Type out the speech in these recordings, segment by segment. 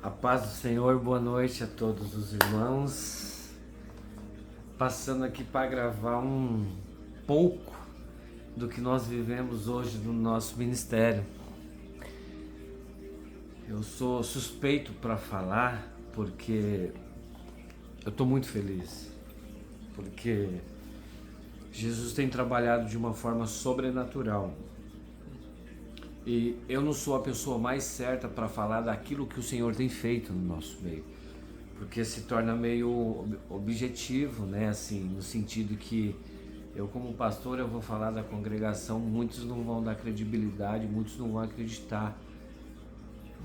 A paz do Senhor, boa noite a todos os irmãos. Passando aqui para gravar um pouco do que nós vivemos hoje no nosso ministério. Eu sou suspeito para falar porque eu estou muito feliz, porque Jesus tem trabalhado de uma forma sobrenatural. E eu não sou a pessoa mais certa para falar daquilo que o Senhor tem feito no nosso meio, porque se torna meio objetivo, né? Assim, no sentido que eu, como pastor, eu vou falar da congregação, muitos não vão dar credibilidade, muitos não vão acreditar,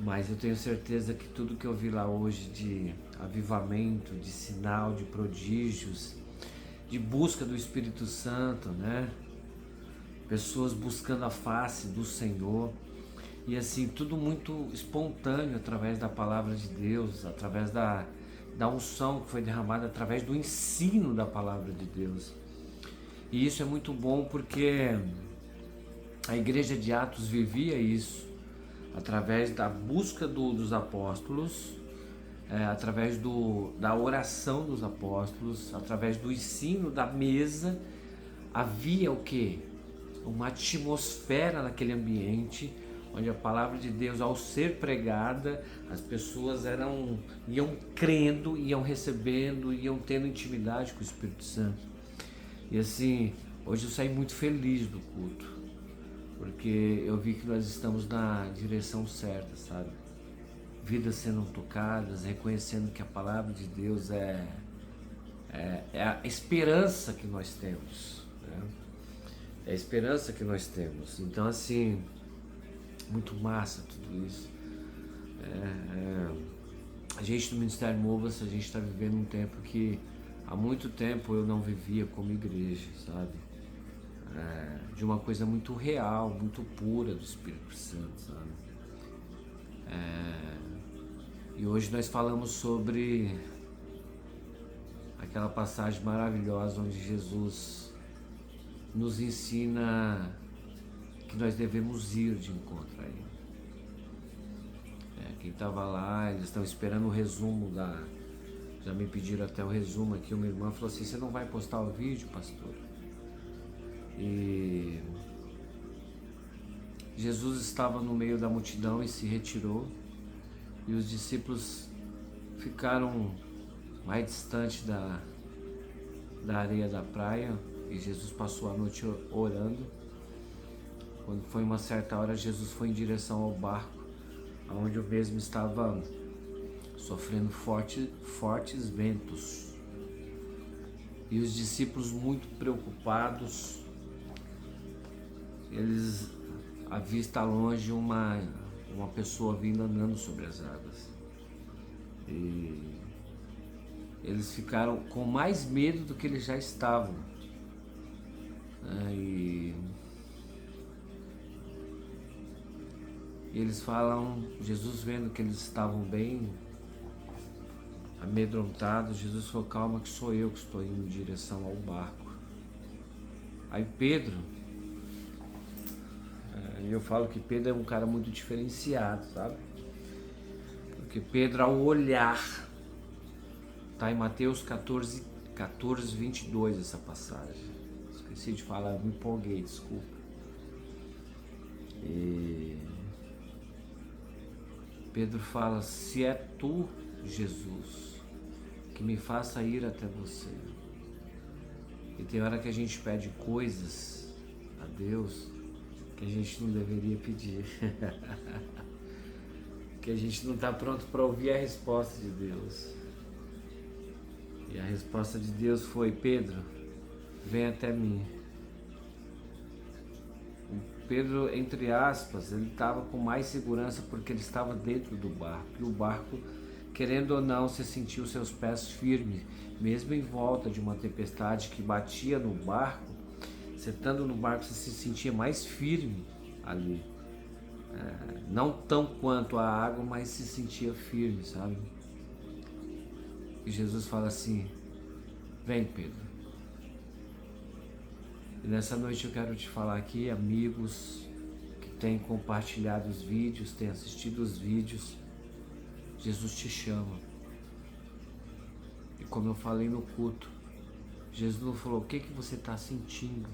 mas eu tenho certeza que tudo que eu vi lá hoje de avivamento, de sinal, de prodígios, de busca do Espírito Santo, né? Pessoas buscando a face do Senhor, e assim, tudo muito espontâneo através da palavra de Deus, através da unção que foi derramada, através do ensino da palavra de Deus. E isso é muito bom porque a igreja de Atos vivia isso, através da busca dos apóstolos, através da oração dos apóstolos, através do ensino da mesa. Havia o quê? Uma atmosfera naquele ambiente, onde a palavra de Deus, ao ser pregada, as pessoas iam crendo, iam recebendo, iam tendo intimidade com o Espírito Santo. E assim, hoje eu saí muito feliz do culto, porque eu vi que nós estamos na direção certa, sabe? Vidas sendo tocadas, reconhecendo que a palavra de Deus é a esperança que nós temos, né? É a esperança que nós temos. Então assim, muito massa tudo isso. A gente no Ministério Mova-se, a gente está vivendo um tempo que há muito tempo eu não vivia como igreja, sabe? De uma coisa muito real, muito pura do Espírito Santo, sabe? E hoje nós falamos sobre aquela passagem maravilhosa onde Jesus nos ensina que nós devemos ir de encontro a Ele. Quem estava lá, eles estão esperando o resumo já me pediram até o resumo aqui. Uma irmã falou assim: você não vai postar o vídeo, pastor? E Jesus estava no meio da multidão e se retirou, e os discípulos ficaram mais distantes da areia da praia, e Jesus passou a noite orando. Quando foi uma certa hora, Jesus foi em direção ao barco, onde o mesmo estava sofrendo fortes ventos. E os discípulos, muito preocupados, eles avistam longe uma pessoa vindo andando sobre as águas. E eles ficaram com mais medo do que eles já estavam. E eles falam, Jesus vendo que eles estavam bem amedrontados, Jesus falou: calma, que sou eu que estou indo em direção ao barco. Aí Pedro, eu falo que Pedro é um cara muito diferenciado, sabe? Porque Pedro, ao olhar, tá em Mateus 14, 22 essa passagem. Esqueci de falar, me empolguei, desculpa. E Pedro fala: se é tu, Jesus, que me faça ir até você. E tem hora que a gente pede coisas a Deus que a gente não deveria pedir. Que a gente não está pronto para ouvir a resposta de Deus. E a resposta de Deus foi: Pedro, vem até mim. Pedro, entre aspas, ele estava com mais segurança porque ele estava dentro do barco. E o barco, querendo ou não, você sentiu seus pés firmes, mesmo em volta de uma tempestade que batia no barco. Você estando no barco, você se sentia mais firme ali. Não tão quanto a água, mas se sentia firme, sabe? E Jesus fala assim: vem, Pedro. E nessa noite eu quero te falar aqui, amigos que têm compartilhado os vídeos, têm assistido os vídeos, Jesus te chama. E como eu falei no culto, Jesus não falou: o que você está sentindo?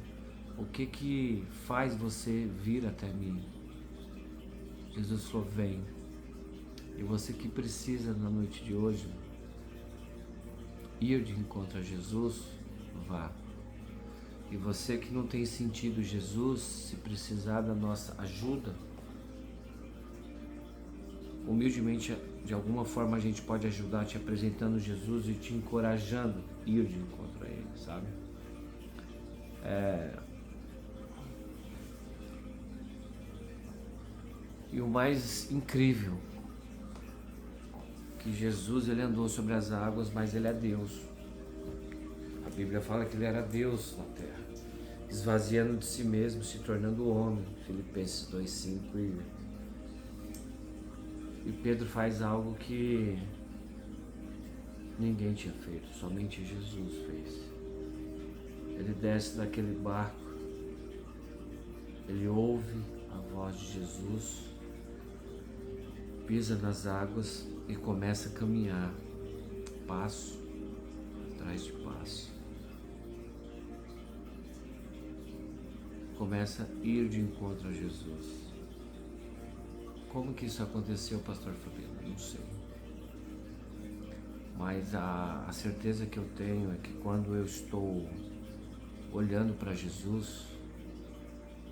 O que faz você vir até mim? Jesus falou: vem. E você que precisa na noite de hoje ir de encontro a Jesus, vá. E você que não tem sentido Jesus, se precisar da nossa ajuda, humildemente, de alguma forma a gente pode ajudar te apresentando Jesus e te encorajando a ir de encontro a Ele, sabe? E o mais incrível, que Jesus, ele andou sobre as águas, mas ele é Deus. A Bíblia fala que ele era Deus na terra, esvaziando de si mesmo, se tornando homem. Filipenses 2:5. E Pedro faz algo que ninguém tinha feito, somente Jesus fez. Ele desce daquele barco, ele ouve a voz de Jesus, pisa nas águas e começa a caminhar, passo atrás de passo. Começa a ir de encontro a Jesus. Como que isso aconteceu, pastor Fabiano? Eu não sei. Mas a certeza que eu tenho é que quando eu estou olhando para Jesus,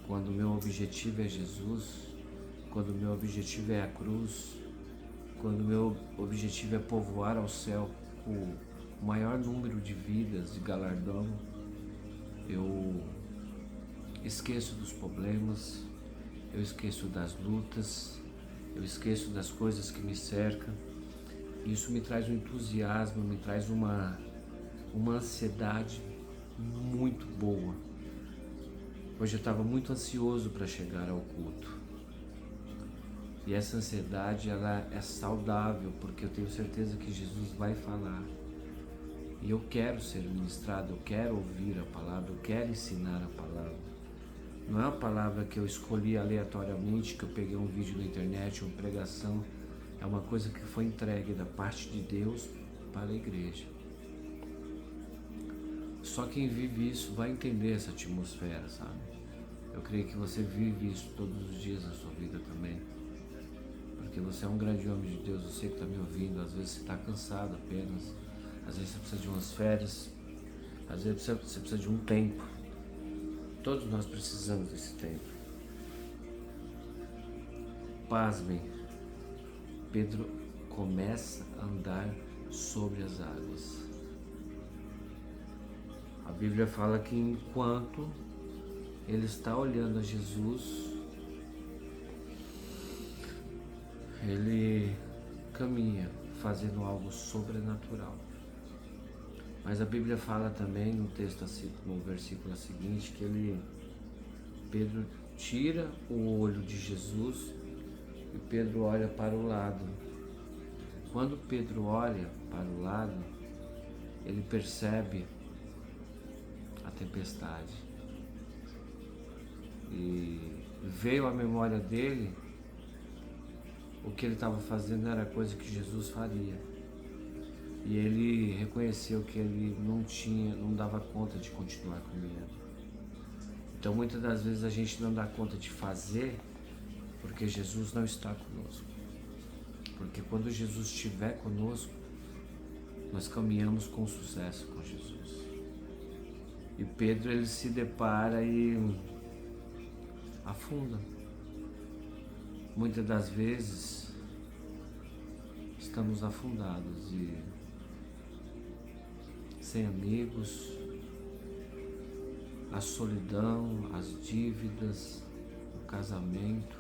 quando o meu objetivo é Jesus, quando o meu objetivo é a cruz, quando o meu objetivo é povoar ao céu com o maior número de vidas, de galardão, eu esqueço dos problemas, eu esqueço das lutas, eu esqueço das coisas que me cercam. Isso me traz um entusiasmo, me traz uma ansiedade muito boa. Hoje eu estava muito ansioso para chegar ao culto. E essa ansiedade, ela é saudável, porque eu tenho certeza que Jesus vai falar. E eu quero ser ministrado, eu quero ouvir a palavra, eu quero ensinar a palavra. Não é uma palavra que eu escolhi aleatoriamente, que eu peguei um vídeo na internet, uma pregação. É uma coisa que foi entregue da parte de Deus para a igreja. Só quem vive isso vai entender essa atmosfera, sabe? Eu creio que você vive isso todos os dias na sua vida também. Porque você é um grande homem de Deus, você que está me ouvindo. Às vezes você está cansado apenas, às vezes você precisa de umas férias, às vezes você precisa de um tempo. Todos nós precisamos desse tempo. Pasmem, Pedro começa a andar sobre as águas. A Bíblia fala que enquanto ele está olhando a Jesus, ele caminha fazendo algo sobrenatural. Mas a Bíblia fala também no texto, no versículo seguinte, que Pedro tira o olho de Jesus e Pedro olha para o lado. Quando Pedro olha para o lado, ele percebe a tempestade. E veio à memória dele o que ele estava fazendo era coisa que Jesus faria. E ele reconheceu que ele não dava conta de continuar caminhando. Então muitas das vezes a gente não dá conta de fazer porque Jesus não está conosco. Porque quando Jesus estiver conosco, nós caminhamos com sucesso com Jesus. E Pedro, ele se depara e afunda. Muitas das vezes estamos afundados e sem amigos, a solidão, as dívidas, o casamento.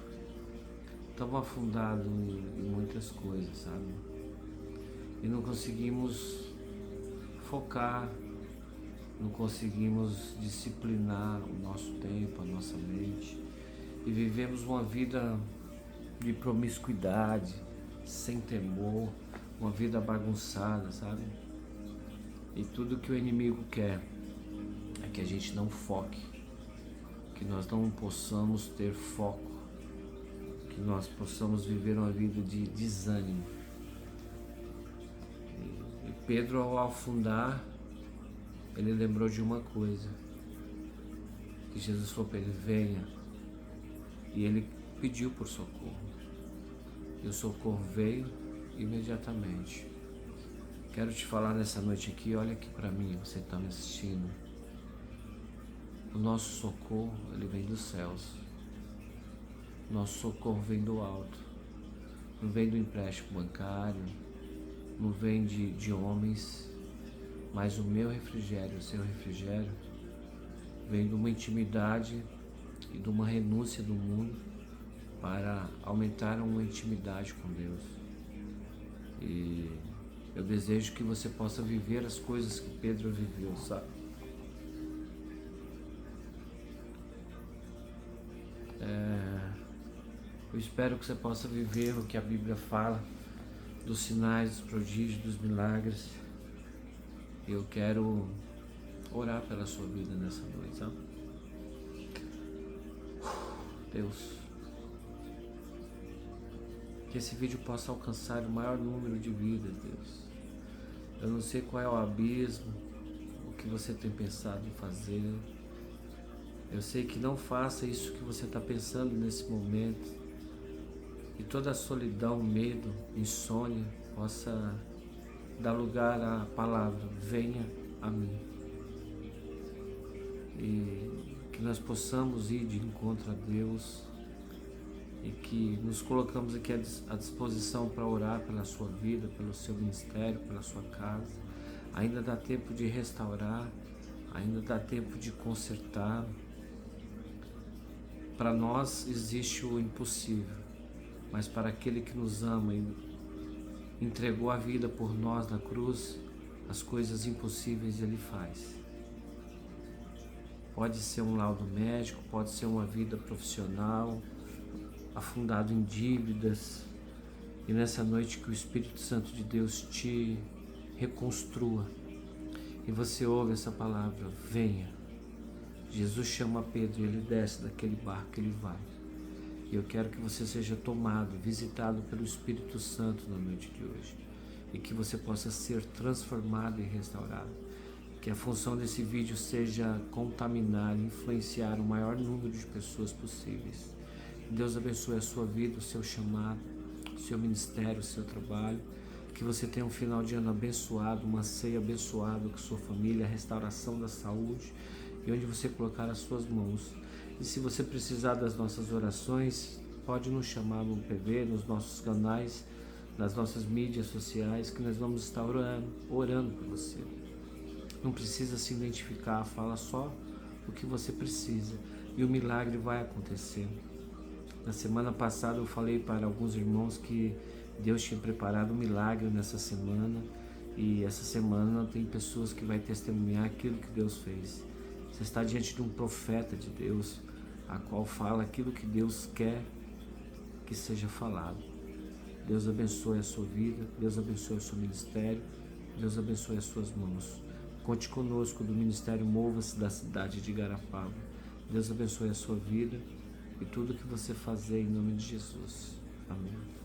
Estamos afundados em muitas coisas, sabe? E não conseguimos focar, não conseguimos disciplinar o nosso tempo, a nossa mente. E vivemos uma vida de promiscuidade, sem temor, uma vida bagunçada, sabe? E tudo que o inimigo quer é que a gente não foque, que nós não possamos ter foco, que nós possamos viver uma vida de desânimo. Pedro, ao afundar, ele lembrou de uma coisa, que Jesus falou para ele: venha. E ele pediu por socorro. E o socorro veio imediatamente. Quero te falar nessa noite aqui, olha aqui para mim, você está me assistindo. O nosso socorro, ele vem dos céus. Nosso socorro vem do alto. Não vem do empréstimo bancário, não vem de homens, mas o meu refrigério, o seu refrigério, vem de uma intimidade e de uma renúncia do mundo para aumentar uma intimidade com Deus. E eu desejo que você possa viver as coisas que Pedro viveu, sabe? Eu espero que você possa viver o que a Bíblia fala, dos sinais, dos prodígios, dos milagres. Eu quero orar pela sua vida nessa noite, sabe? Deus, que esse vídeo possa alcançar o maior número de vidas, Deus. Eu não sei qual é o abismo, o que você tem pensado em fazer. Eu sei que não faça isso que você está pensando nesse momento. E toda a solidão, medo, insônia possa dar lugar à palavra: venha a mim. E que nós possamos ir de encontro a Deus e que nos colocamos aqui à disposição para orar pela sua vida, pelo seu ministério, pela sua casa. Ainda dá tempo de restaurar, ainda dá tempo de consertar. Para nós existe o impossível, mas para aquele que nos ama e entregou a vida por nós na cruz, as coisas impossíveis Ele faz. Pode ser um laudo médico, pode ser uma vida profissional, afundado em dívidas, e nessa noite que o Espírito Santo de Deus te reconstrua, e você ouve essa palavra: venha. Jesus chama Pedro e ele desce daquele barco que ele vai. E eu quero que você seja tomado, visitado pelo Espírito Santo na noite de hoje. E que você possa ser transformado e restaurado. Que a função desse vídeo seja contaminar, influenciar o maior número de pessoas possíveis. Deus abençoe a sua vida, o seu chamado, o seu ministério, o seu trabalho. Que você tenha um final de ano abençoado, uma ceia abençoada com sua família, a restauração da saúde e onde você colocar as suas mãos. E se você precisar das nossas orações, pode nos chamar no PV, nos nossos canais, nas nossas mídias sociais, que nós vamos estar orando por você. Não precisa se identificar, fala só o que você precisa e o milagre vai acontecer. Na semana passada eu falei para alguns irmãos que Deus tinha preparado um milagre nessa semana, e essa semana tem pessoas que vai testemunhar aquilo que Deus fez. Você está diante de um profeta de Deus, a qual fala aquilo que Deus quer que seja falado. Deus abençoe a sua vida, Deus abençoe o seu ministério, Deus abençoe as suas mãos. Conte conosco do Ministério Mova-se da cidade de Igarapava. Deus abençoe a sua vida e tudo que você fazer em nome de Jesus. Amém.